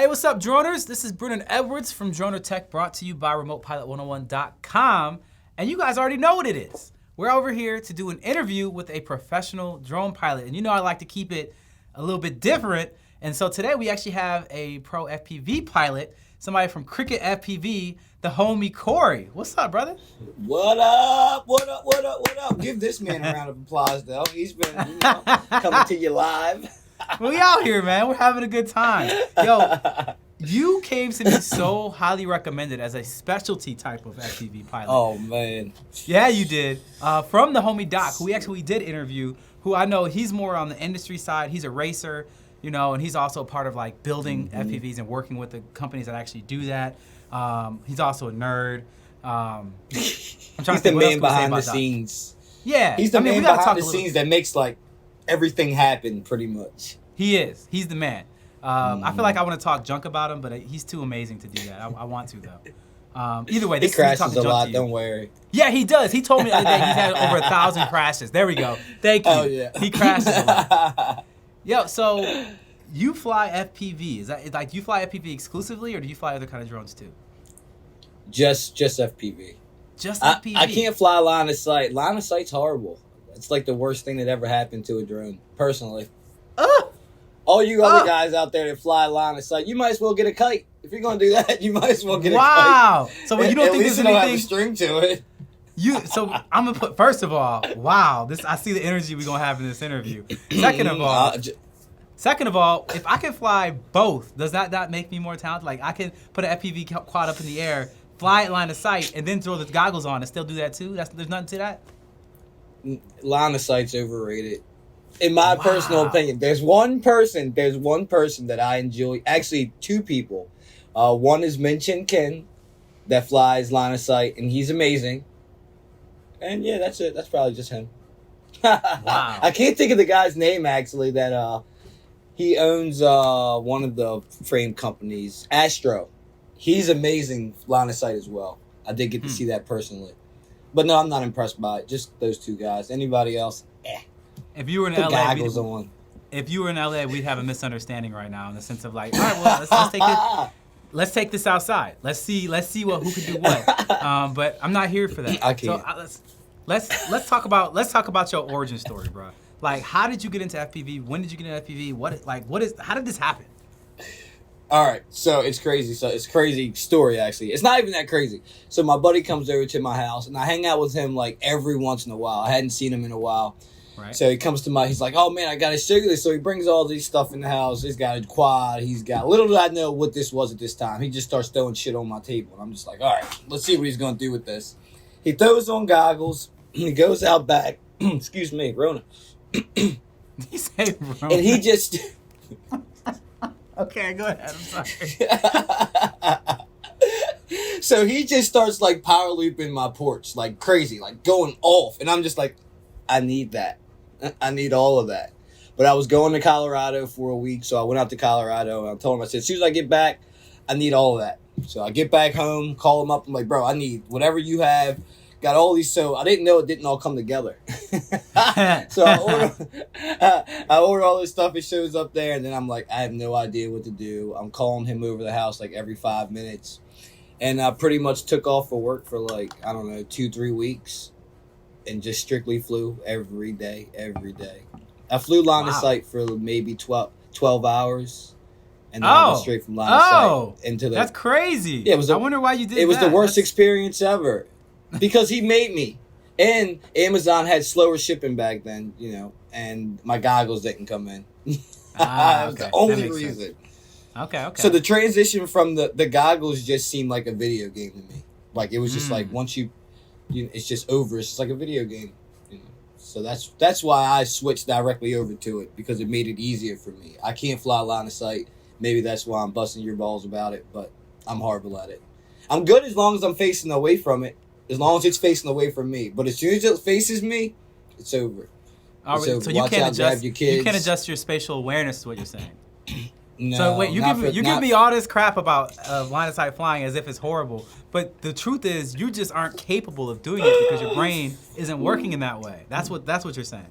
Hey, what's up, Dronrs? This is Brennan Edwards from Dronr Tech, brought to you by RemotePilot101.com. And you guys already know what it is. We're over here to do an interview with a professional drone pilot. And you know I like to keep it a little bit different. And so today we actually have a pro FPV pilot, somebody from Cricket FPV, the homie Corey. What's up, brother? What up? What up? What up? What up? Give this man a round of applause, though. He's been, coming to you live. We out here, man. We're having a good time. Yo, you came to me so highly recommended as a specialty type of FPV pilot. Oh, man. Yeah, you did. From the homie Doc, who we actually did interview, who I know he's more on the industry side. He's a racer, you know, and he's also part of like building FPVs and working with the companies that actually do that. He's also a nerd. I'm trying He's to the think what else man can we say behind about the Doc. scenes. Yeah. He's the man we gotta behind the talk a little- scenes that makes, like, everything happen, pretty much. He is. He's the man. I feel like I want to talk junk about him, but he's too amazing to do that. I want to, though. Either way, He this is me crashes talking a junk lot, to you. don't worry. Yeah, he does. He told me the other day he's had over 1,000 crashes. There we go. Thank you. Oh, yeah. He crashes a lot. Yo, so you fly FPV. Is that like you fly FPV exclusively, or do you fly other kind of drones too? Just FPV. Just FPV. I can't fly line of sight. Line of sight's horrible. It's like the worst thing that ever happened to a drone, personally. All you other guys out there that fly line of sight, you might as well get a kite. If you're going to do that, you might as well get a kite. Wow. So you don't At think least there's it don't have a anything... string to it. So I'm going to put... First of all, wow. I see the energy we're going to have in this interview. Second of all, if I can fly both, does that not make me more talented? Like, I can put an FPV quad up in the air, fly at line of sight, and then throw the goggles on and still do that too? There's nothing to that? Line of sight's overrated. In my personal opinion, there's one person that I enjoy. Actually, two people. One is Minchin Ken, that flies line of sight, and he's amazing. And yeah, that's it. That's probably just him. Wow. I can't think of the guy's name, actually, that he owns one of the frame companies, Astro. He's amazing line of sight as well. I did get to see that personally. But no, I'm not impressed by it. Just those two guys. Anybody else? If you were in Put LA, goggles on. If you were in LA, we'd have a misunderstanding right now in the sense of like, all right, well, let's take this outside. Let's see who can do what. But I'm not here for that. I can't. So let's talk about your origin story, bro. Like, how did you get into FPV? When did you get into FPV? How did this happen? All right, so it's crazy. So it's a crazy story, actually. It's not even that crazy. So my buddy comes over to my house, and I hang out with him like every once in a while. I hadn't seen him in a while. Right. So he comes to he's like, oh man, I got to show you this. So he brings all these stuff in the house. He's got a quad. Little did I know what this was at this time. He just starts throwing shit on my table. And I'm just like, all right, let's see what he's going to do with this. He throws on goggles. He goes out back. Excuse me, Rona. He said Rona. And he just... Okay, go ahead. I'm sorry. So he just starts like power looping my porch like crazy, like going off. And I'm just like, I need that. I need all of that. But I was going to Colorado for a week, so I went out to Colorado, and I told him, I said, as soon as I get back, I need all of that. So I get back home, call him up, I'm like, bro, I need whatever you have. Got all these, so I didn't know it didn't all come together. So I order all this stuff, it shows up there, and then I'm like, I have no idea what to do. I'm calling him over the house like every 5 minutes. And I pretty much took off for work for like, I don't know, 2-3 weeks. And just strictly flew every day. I flew line of sight for maybe 12 hours. And then I went straight from line of sight into the... That's crazy. Yeah, I wonder why you did that. It was the worst experience ever. Because he made me. And Amazon had slower shipping back then, you know, and my goggles didn't come in. That was the only reason. Okay. So the transition from the goggles just seemed like a video game to me. Like, it was just like, once you it's just over. It's just like a video game. You know? So that's why I switched directly over to it, because it made it easier for me. I can't fly line of sight. Maybe that's why I'm busting your balls about it, but I'm horrible at it. I'm good as long as I'm facing away from it. As long as it's facing away from me. But as soon as it faces me, it's over. All right, so you can't adjust your spatial awareness to what you're saying. No, so wait, you give me all this crap about line of sight flying as if it's horrible, but the truth is you just aren't capable of doing it because your brain isn't working in that way. That's what you're saying.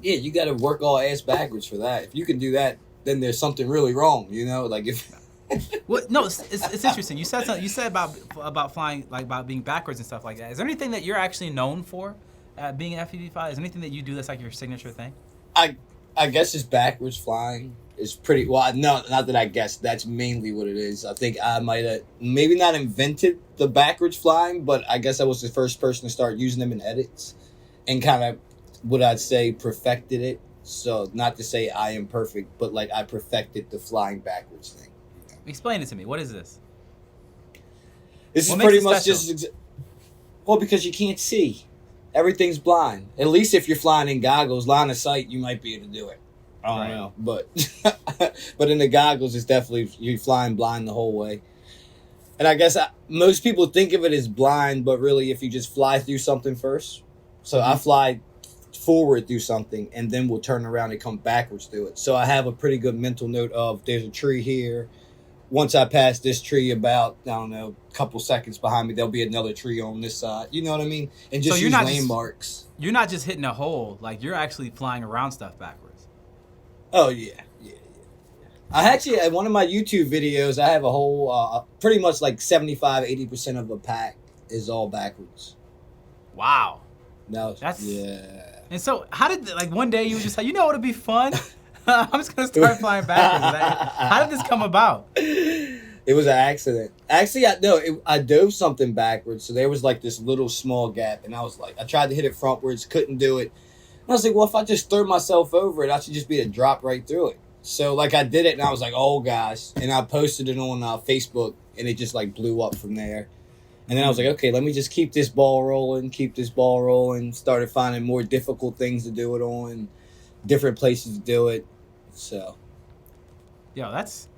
Yeah, you got to work all ass backwards for that. If you can do that, then there's something really wrong, you know? Like if Well, no, it's interesting. You said something. You said about flying, like about being backwards and stuff like that. Is there anything that you're actually known for, being an FPV pilot? Is there anything that you do that's like your signature thing? I guess it's backwards flying is pretty well. No, not that I guess. That's mainly what it is. I think I might have maybe not invented the backwards flying, but I guess I was the first person to start using them in edits, and kind of what I'd say perfected it. So not to say I am perfect, but like I perfected the flying backwards thing. Explain it to me. What is this? This What is pretty makes it much special? just well, because you can't see. Everything's blind. At least if you're flying in goggles, line of sight, you might be able to do it. I don't Right. know, but in the goggles, it's definitely you're flying blind the whole way. And I guess most people think of it as blind, but really, if you just fly through something first. So I fly forward through something, and then we'll turn around and come backwards through it. So I have a pretty good mental note of there's a tree here. Once I pass this tree about, I don't know, a couple seconds behind me, there'll be another tree on this side. You know what I mean? And just So you're use not landmarks. You're not just hitting a hole. Like you're actually flying around stuff backwards. Oh, yeah. I actually, at one of my YouTube videos, I have a whole, pretty much like 75-80% of a pack is all backwards. Wow. Now, That's- yeah. And so, how did like one day you were just like, you know, it'd be fun. I'm just gonna start flying backwards. How did this come about? It was an accident. Actually, I dove something backwards. So there was like this little small gap, and I was like, I tried to hit it frontwards, couldn't do it. And I was like, well, if I just throw myself over it, I should just be able to drop right through it. So like I did it, and I was like, oh gosh, and I posted it on Facebook, and it just like blew up from there. And then I was like, okay, let me just keep this ball rolling. Started finding more difficult things to do it on, different places to do it. So, Yo, that's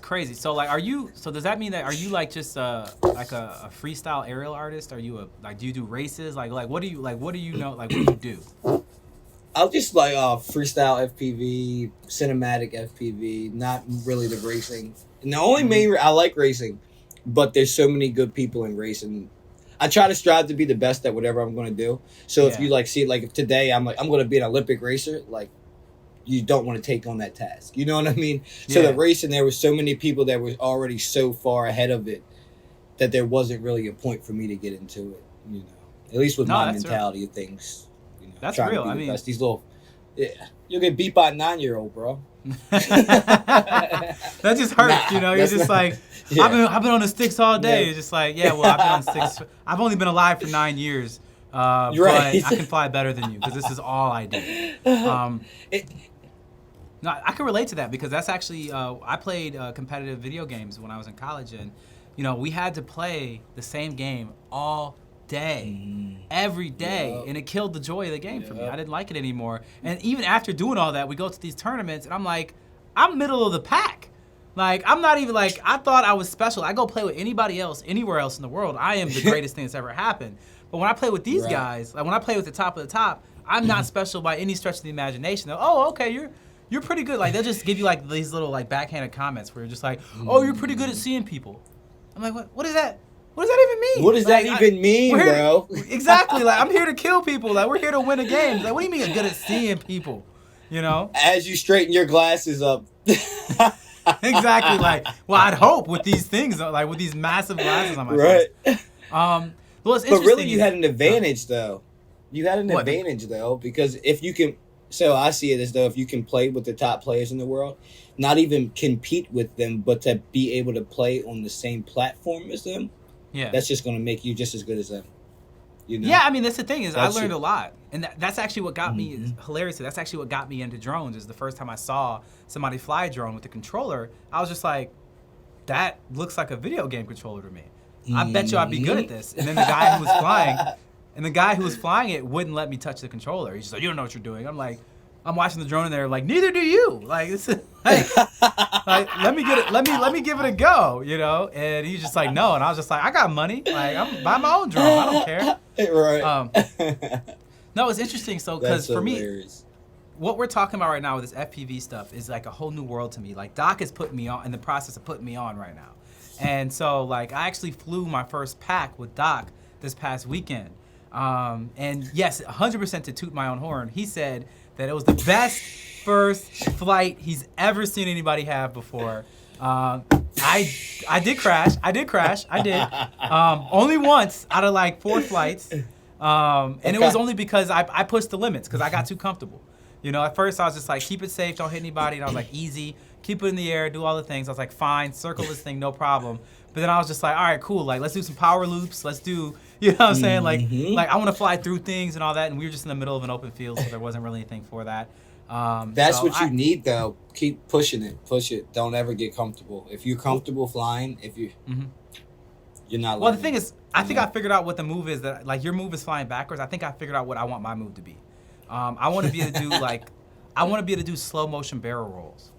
crazy. So like, does that mean that are you like just like a freestyle aerial artist? Are you do you do races? Like what do you know? Like what do you do? I'll just like freestyle FPV, cinematic FPV, not really the racing. And the only main I like racing, but there's so many good people in racing. I try to strive to be the best at whatever I'm going to do. So if you like see it, like if today I'm going to be an Olympic racer, like you don't want to take on that task. You know what I mean? So the racing, there were so many people that were already so far ahead of it that there wasn't really a point for me to get into it. You know, at least with my mentality of things. You know, that's trying real. To be I the mean, best. These little, you'll get beat by a 9-year-old, bro. That just hurts, you know. You're just like, I've been on the sticks all day. It's just like, yeah, well, I've been on sticks. I've only been alive for 9 years, but I can fly better than you because this is all I do. No, I can relate to that because that's actually I played competitive video games when I was in college, and you know we had to play the same game all day, every day, and it killed the joy of the game for me. I didn't like it anymore. And even after doing all that, we go to these tournaments, and I'm like, I'm middle of the pack. Like I'm not even like I thought I was special. I go play with anybody else, anywhere else in the world. I am the greatest thing that's ever happened. But when I play with these guys, like when I play with the top of the top, I'm not special by any stretch of the imagination. They're, oh, okay, you're pretty good. Like they'll just give you like these little like backhanded comments where you're just like, oh, you're pretty good at seeing people. I'm like, what is that? What does that even mean? What does that even mean, bro? Exactly. Like I'm here to kill people. Like we're here to win a game. Like what do you mean you're good at seeing people? You know? As you straighten your glasses up. Exactly. Like, well, I'd hope with these things, like with these massive glasses on my face. Well, it's interesting. But really, you had an advantage, though. You had an advantage, though, because if you can... So I see it as though if you can play with the top players in the world, not even compete with them, but to be able to play on the same platform as them, that's just going to make you just as good as them. You know? Yeah, I mean, that's the thing is I learned a lot. And that's actually what got me, hilariously, that's actually what got me into drones is the first time I saw somebody fly a drone with a controller, I was just like, that looks like a video game controller to me. I bet you I'd be good at this. And then the guy who was flying it wouldn't let me touch the controller. He's just like, you don't know what you're doing. I'm like, I'm watching the drone in there like, neither do you. Like, it's like let me get it. Let me give it a go, you know? And he's just like, no. And I was just like, I got money. Like, I'm buying my own drone. I don't care. Right. No, it's interesting. So, because for me, what we're talking about right now with this FPV stuff is like a whole new world to me. Like, Doc is putting me on, in the process of putting me on right now. And so, like, I actually flew my first pack with Doc this past weekend. And yes, 100% to toot my own horn. He said that it was the best first flight he's ever seen anybody have before. I did crash. I did. Only once out of like 4 flights. And it was only because I pushed the limits because I got too comfortable. You know, at first I was just like, keep it safe, don't hit anybody. And I was like, easy, keep it in the air, do all the things. I was like, fine, circle this thing, no problem. But then I was just like, all right, cool. Like, let's do some power loops. Let's do, you know what I'm saying? Like I want to fly through things and all that. And we were just in the middle of an open field, so there wasn't really anything for that. That's what you need, though. Keep pushing it. Push it. Don't ever get comfortable. If you're comfortable flying, you're not. Well, the thing is, I think I figured out what the move is. That like your move is flying backwards. I think I figured out what I want my move to be. I want to be able to do I want to be able to do slow motion barrel rolls.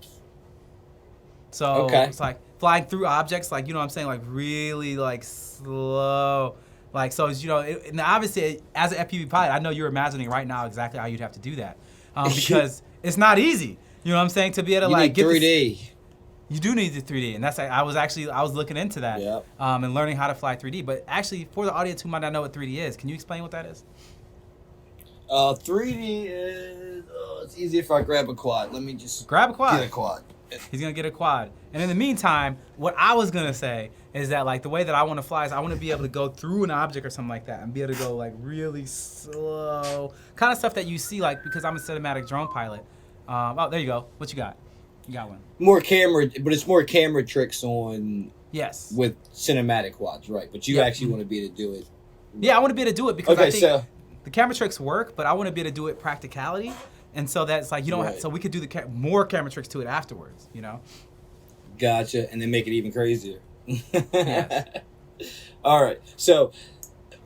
So it's like flying through objects, like, you know what I'm saying, like really like slow. Like, so, you know, and obviously as an FPV pilot, I know you're imagining right now exactly how you'd have to do that. Because it's not easy. You know what I'm saying? To be able to like get 3D. You do need the 3D, and that's I was looking into that and learning how to fly 3D. But actually, for the audience who might not know what 3D is, can you explain what that is? 3D is it's easy if I grab a quad. Let me just grab a quad. Get a quad. He's gonna get a quad. And in the meantime, what I was gonna say is that like the way that I want to fly is I want to be able to go through an object or something like that and be able to go like really slow, kind of stuff that you see like because I'm a cinematic drone pilot. Oh, there you go. What you got? You got one. More camera, but it's more camera tricks on. Yes. With cinematic quads, right? But you actually want to be able to do it. Yeah, I want to be able to do it because I think the camera tricks work, but I want to be able to do it practicality. And so that's like, you don't have, so we could do more camera tricks to it afterwards, you know? Gotcha. And then make it even crazier. Yes. All right. So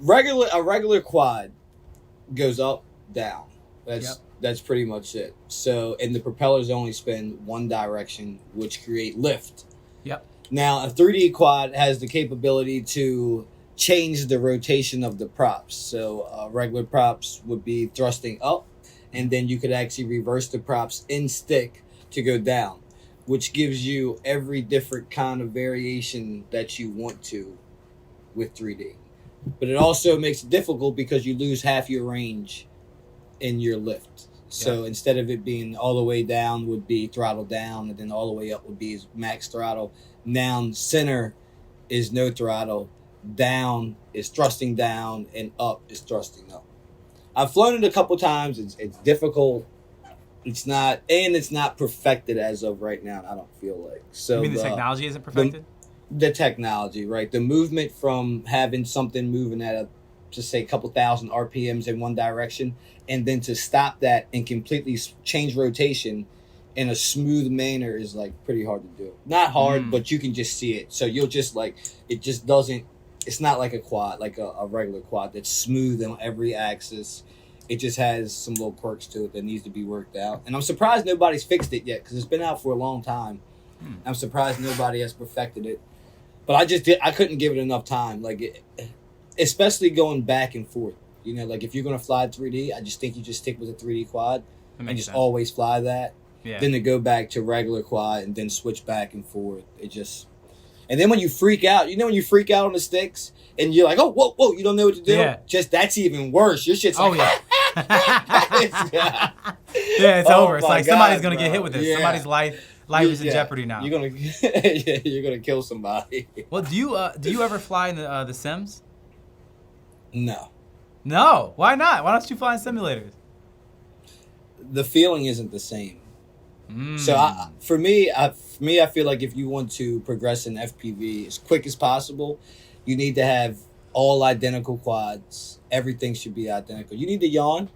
a regular quad goes up, down. That's pretty much it. So, and the propellers only spin one direction, which create lift. Yep. Now, a 3D quad has the capability to change the rotation of the props. So regular props would be thrusting up, and then you could actually reverse the props in stick to go down, which gives you every different kind of variation that you want to with 3D. But it also makes it difficult because you lose half your range in your lift. So instead of it being all the way down would be throttle down, and then all the way up would be max throttle. Now center is no throttle, down is thrusting down, and up is thrusting up. I've flown it a couple times. It's difficult. It's not perfected as of right now. I don't feel like. So you mean the technology isn't perfected? The technology, right? The movement from having something moving at just say a couple thousand RPMs in one direction, and then to stop that and completely change rotation in a smooth manner is like pretty hard to do. Not hard, but you can just see it. So you'll just like, it just doesn't, it's not like a quad, like a regular quad that's smooth on every axis. It just has some little quirks to it that needs to be worked out. And I'm surprised nobody's fixed it yet because it's been out for a long time. I'm surprised nobody has perfected it. But I couldn't give it enough time. Like, especially going back and forth. You know, like if you're going to fly 3D, I just think you just stick with a 3D quad and just always fly that. Yeah. Then to go back to regular quad and then switch back and forth. And then when you freak out, when you freak out on the sticks and you're like, oh, whoa, you don't know what to do? Yeah. That's even worse. Your shit's like, it's over. It's like somebody's going to get hit with this. Yeah. Somebody's life is in jeopardy now. You're gonna kill somebody. Well, do you ever fly in the sims? No. No. Why not? Why don't you fly in simulators? The feeling isn't the same. So for me, I feel like if you want to progress in FPV as quick as possible, you need to have all identical quads. Everything should be identical. You need to yawn.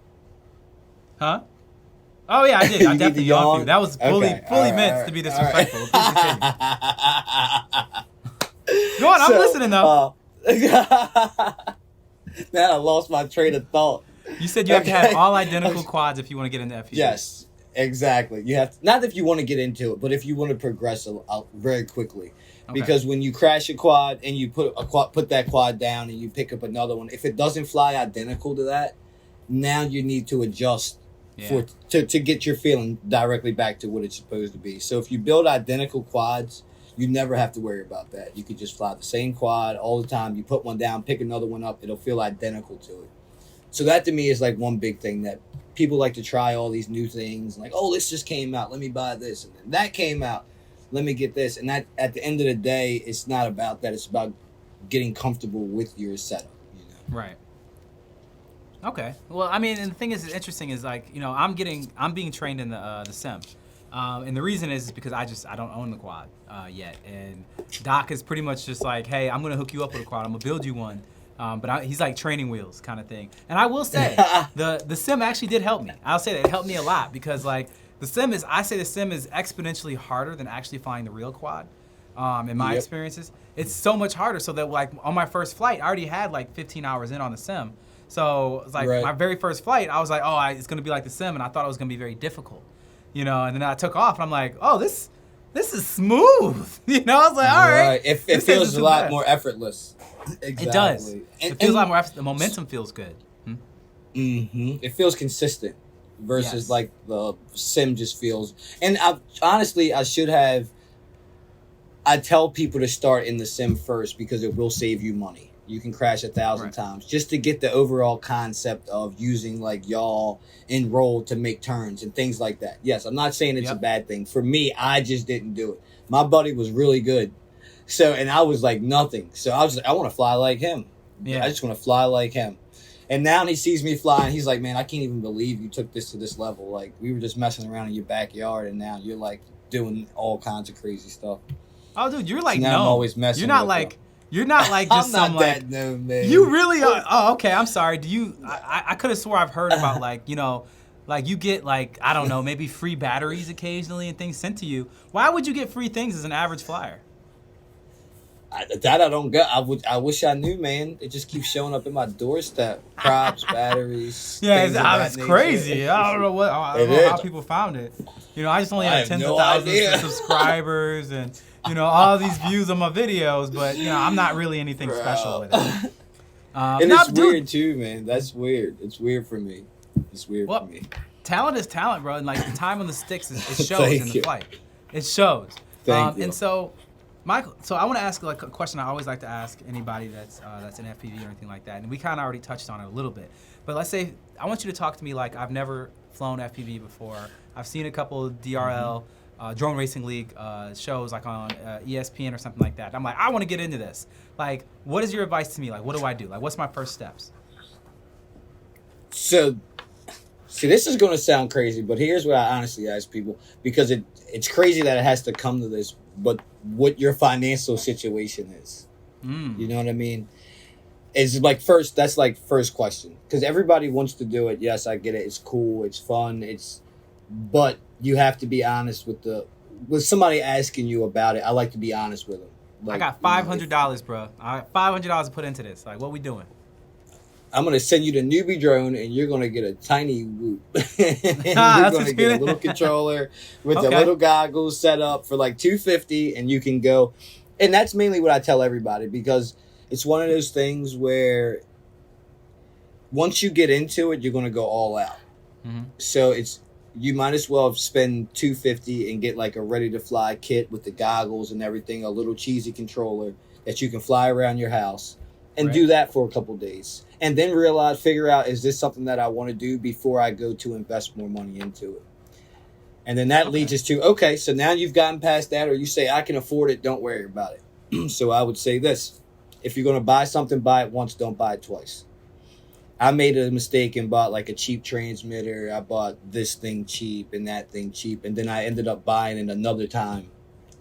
Huh? Oh yeah, I did. I definitely yawned. That was fully meant to be disrespectful. Go on, I'm listening though. Man, I lost my train of thought. You said you have to have all identical quads if you want to get into FPV. Yes, exactly. You have to, not if you want to get into it, but if you want to progress very quickly. Okay. Because when you crash a quad and you put that quad down and you pick up another one, if it doesn't fly identical to that, now you need to adjust to get your feeling directly back to what it's supposed to be. So if you build identical quads, you never have to worry about that. You could just fly the same quad all the time. You put one down, pick another one up. It'll feel identical to it. So that to me is like one big thing that people like to try all these new things. Like, oh, this just came out. Let me buy this. And then that came out. Let me get this. And that at the end of the day, it's not about that. It's about getting comfortable with your setup. You know? Right. Okay. Well, I mean, and the thing is interesting is like, you know, I'm being trained in the sim. And the reason is because I don't own the quad yet. And Doc is pretty much just like, hey, I'm going to hook you up with a quad. I'm going to build you one. But he's like training wheels kind of thing. And I will say, the sim actually did help me. I'll say that it helped me a lot because like the sim is exponentially harder than actually flying the real quad. In my experiences, it's so much harder. So that like on my first flight, I already had like 15 hours in on the sim. So it's like my very first flight, I was like, oh, it's going to be like the sim. And I thought it was going to be very difficult, you know, and then I took off and I'm like, oh, this is smooth. You know, I was like, all right. It feels a lot more effortless. Exactly. It does. It feels a lot more effortless. The momentum feels good. It feels consistent versus like the sim just feels. And I tell people to start in the sim first because it will save you money. You can crash 1,000 times just to get the overall concept of using like yaw and roll to make turns and things like that. Yes, I'm not saying it's a bad thing. For me, I just didn't do it. My buddy was really good. So, and I was like nothing. So I was like, I want to fly like him. Yeah. I just want to fly like him. And now he sees me flying. He's like, man, I can't even believe you took this to this level. Like we were just messing around in your backyard and now you're like doing all kinds of crazy stuff. Oh, dude, you're like, so now I'm always messing You're not with like... them. You're not like just I'm some not like that known, man. You really are. Oh, okay. I'm sorry. Do you? I could have swore I've heard about like, you know, like you get like, I don't know, maybe free batteries occasionally and things sent to you. Why would you get free things as an average flyer? That I don't get. I wish I knew, man. It just keeps showing up in my doorstep. Props, batteries. Yeah, it's crazy. I don't know how people found it. You know, I just only have tens of thousands of subscribers and. You know, all these views on my videos, but, you know, I'm not really anything special with it. And it's weird, too, man. That's weird. It's weird for me. It's weird for me. Talent is talent, bro. And, like, the time on the sticks, it shows in the flight. It shows. Thank you. And so, Michael, I want to ask, like, a question I always like to ask anybody that's in FPV or anything like that. And we kind of already touched on it a little bit. But let's say, I want you to talk to me like I've never flown FPV before. I've seen a couple of DRL, Drone Racing League shows like on ESPN or something like that. I'm like, I want to get into this. Like, what is your advice to me? Like, what do I do? Like, what's my first steps? So, see, this is going to sound crazy, but here's what I honestly ask people, because it's crazy that it has to come to this, but what your financial situation is. You know what I mean? It's like that's like first question. Because everybody wants to do it. Yes, I get it. It's cool. It's fun. But you have to be honest with somebody asking you about it. I like to be honest with them. Like, I got $500, bro. I got $500 to put into this. Like, what we doing? I'm going to send you the newbie drone, and you're going to get a tiny whoop. And you're going to get a little controller with the little goggles set up for like $250, and you can go. And that's mainly what I tell everybody, because it's one of those things where once you get into it, you're going to go all out. So you might as well spend $250 and get like a ready to fly kit with the goggles and everything, a little cheesy controller that you can fly around your house and do that for a couple days. And then figure out, is this something that I want to do before I go to invest more money into it? And then that leads us to, okay, so now you've gotten past that, or you say, I can afford it, don't worry about it. So I would say this: if you're going to buy something, buy it once, don't buy it twice. I made a mistake and bought like a cheap transmitter. I bought this thing cheap and that thing cheap. And then I ended up buying it another time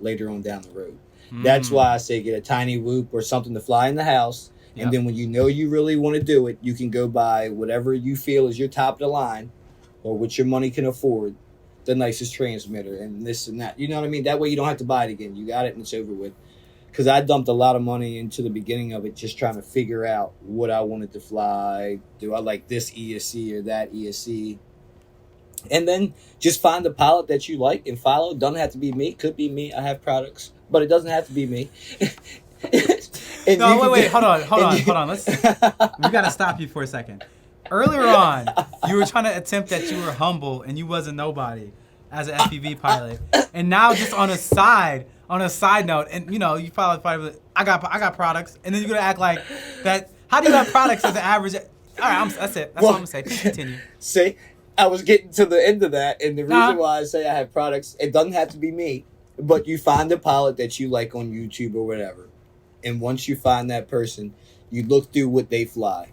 later on down the road. That's why I say get a tiny whoop or something to fly in the house. And then when you know you really want to do it, you can go buy whatever you feel is your top of the line or what your money can afford, the nicest transmitter and this and that. You know what I mean? That way you don't have to buy it again. You got it and it's over with. Because I dumped a lot of money into the beginning of it just trying to figure out what I wanted to fly. Do I like this ESC or that ESC? And then just find a pilot that you like and follow. Doesn't have to be me. Could be me. I have products. But it doesn't have to be me. No, wait. Hold on. We got to stop you for a second. Earlier on, you were trying to attempt that you were humble and you wasn't nobody as an FPV pilot. And now just on a side note, and you know, you probably I got products, and then you're gonna act like that. How do you have products as an average right, that's it. That's all I'm gonna say. Please continue. See, I was getting to the end of that, and the reason why I say I have products, it doesn't have to be me, but you find a pilot that you like on YouTube or whatever, and once you find that person, you look through what they fly,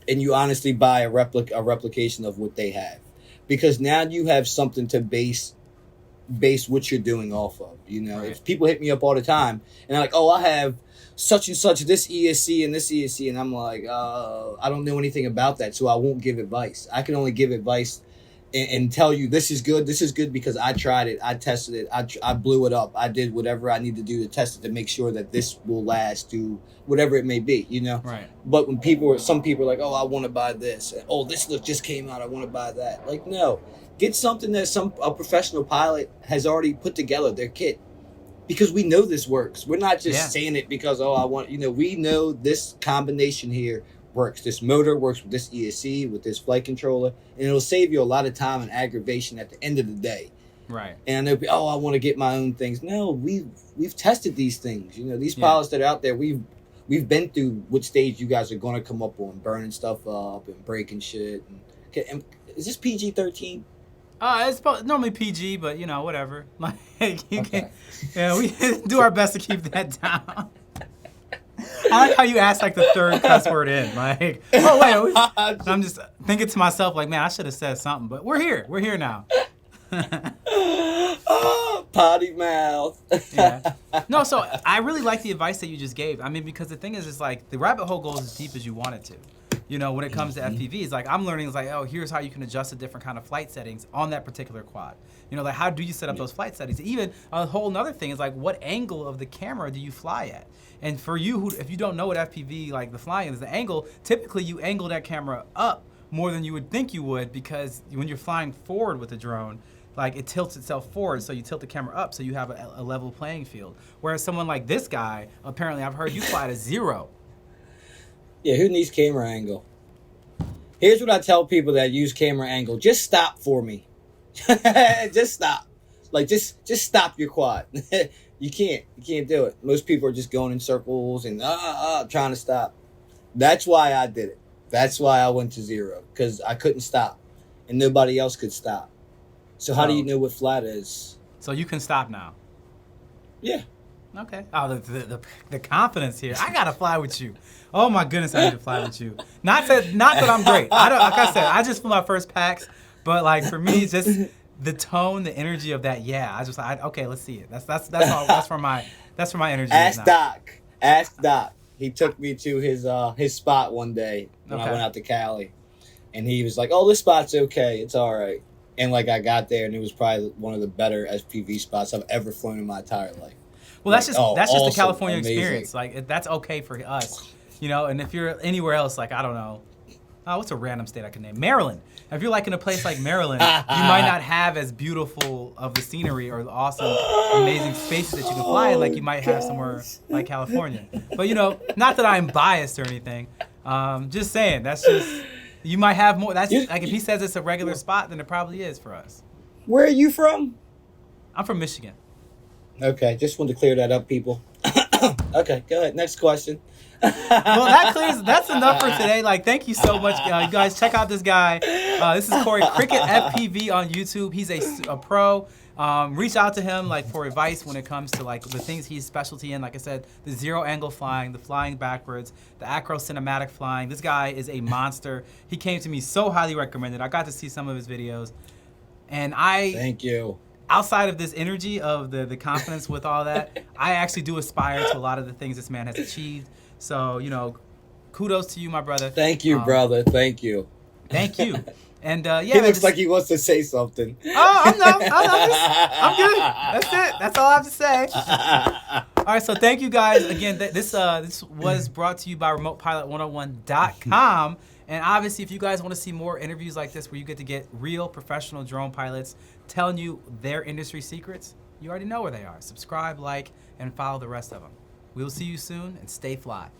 and you honestly buy a replication of what they have, because now you have something to base what you're doing off of. You know, Right. if people hit me up all the time, and they're like, "Oh, I have such and such this ESC and this ESC," and I'm like, I don't know anything about that, so I won't give advice. I can only give advice and tell you this is good because I tried it, I tested it, I blew it up, I did whatever I need to do to test it to make sure that this will last through whatever it may be, you know. Right. But when some people are like, "Oh, I want to buy this," and, "Oh, this look just came out, I want to buy that," like, no, get something that a professional pilot has already put together, their kit. Because we know this works. We're not just saying it because, I want, we know this combination here works. This motor works with this ESC, with this flight controller, and it'll save you a lot of time and aggravation at the end of the day. Right. And they'll be, I want to get my own things. No, we've tested these things. These pilots that are out there, we've been through what stage you guys are going to come up on, burning stuff up and breaking shit. And is this PG-13? It's normally PG, but whatever. Like you can, we do our best to keep that down. I like how you asked like the third cuss word in. Like, oh wait, I'm just thinking to myself like, man, I should have said something, but we're here. We're here now. Potty mouth. Yeah. No, so I really like the advice that you just gave. I mean, because the thing is like the rabbit hole goes as deep as you want it to. When it comes to FPVs, like I'm learning is like, here's how you can adjust the different kind of flight settings on that particular quad. Like how do you set up those flight settings? Even a whole nother thing is like, what angle of the camera do you fly at? And for you, if you don't know what FPV, like the flying is, the angle, typically you angle that camera up more than you would think you would, because when you're flying forward with the drone, like it tilts itself forward, so you tilt the camera up so you have a level playing field. Whereas someone like this guy, apparently I've heard you fly at a 0. Yeah, who needs camera angle? Here's what I tell people that use camera angle. Just stop for me. Just stop. Like, just stop your quad. You can't do it. Most people are just going in circles and trying to stop. That's why I did it. That's why I went to 0, because I couldn't stop, and nobody else could stop. So how do you know what flat is? So you can stop now. Yeah. Okay. Oh, the confidence here. I gotta fly with you. Oh my goodness, I need to fly with you. Not that I'm great. I don't. Like I said, I just flew my first packs, but like for me, just the tone, the energy of that. Yeah, okay. Let's see it. That's where my energy is now. Ask Doc. He took me to his spot one day when I went out to Cali, and he was like, "Oh, this spot's okay. It's all right." And like I got there, and it was probably one of the better SPV spots I've ever flown in my entire life. Well, that's just awesome, the California amazing experience. Like that's okay for us, And if you're anywhere else, like I don't know, what's a random state I can name? Maryland. If you're like in a place like Maryland, you might not have as beautiful of the scenery or the awesome, amazing spaces that you can fly in, like you might have somewhere like California. But not that I'm biased or anything. Just saying, that's just you might have more. That's like if he says it's a regular spot, then it probably is for us. Where are you from? I'm from Michigan. Okay, just wanted to clear that up, people. Okay, go ahead. Next question. Well, that's enough for today. Like, thank you so much, you guys. Check out this guy. This is Corey Cricket FPV on YouTube. He's a pro. Reach out to him like for advice when it comes to like the things he's specialty in. Like I said, the 0 angle flying, the flying backwards, the acro cinematic flying. This guy is a monster. He came to me so highly recommended. I got to see some of his videos, and thank you. Outside of this energy of the confidence with all that, I actually do aspire to a lot of the things this man has achieved. So, kudos to you, my brother. Thank you, brother. Thank you. Thank you. And he looks like he wants to say something. Oh, I'm good. That's it. That's all I have to say. All right, so thank you guys again. This was brought to you by RemotePilot101.com. And obviously, if you guys want to see more interviews like this where you get to get real professional drone pilots telling you their industry secrets, you already know where they are. Subscribe, like, and follow the rest of them. We will see you soon, and stay fly.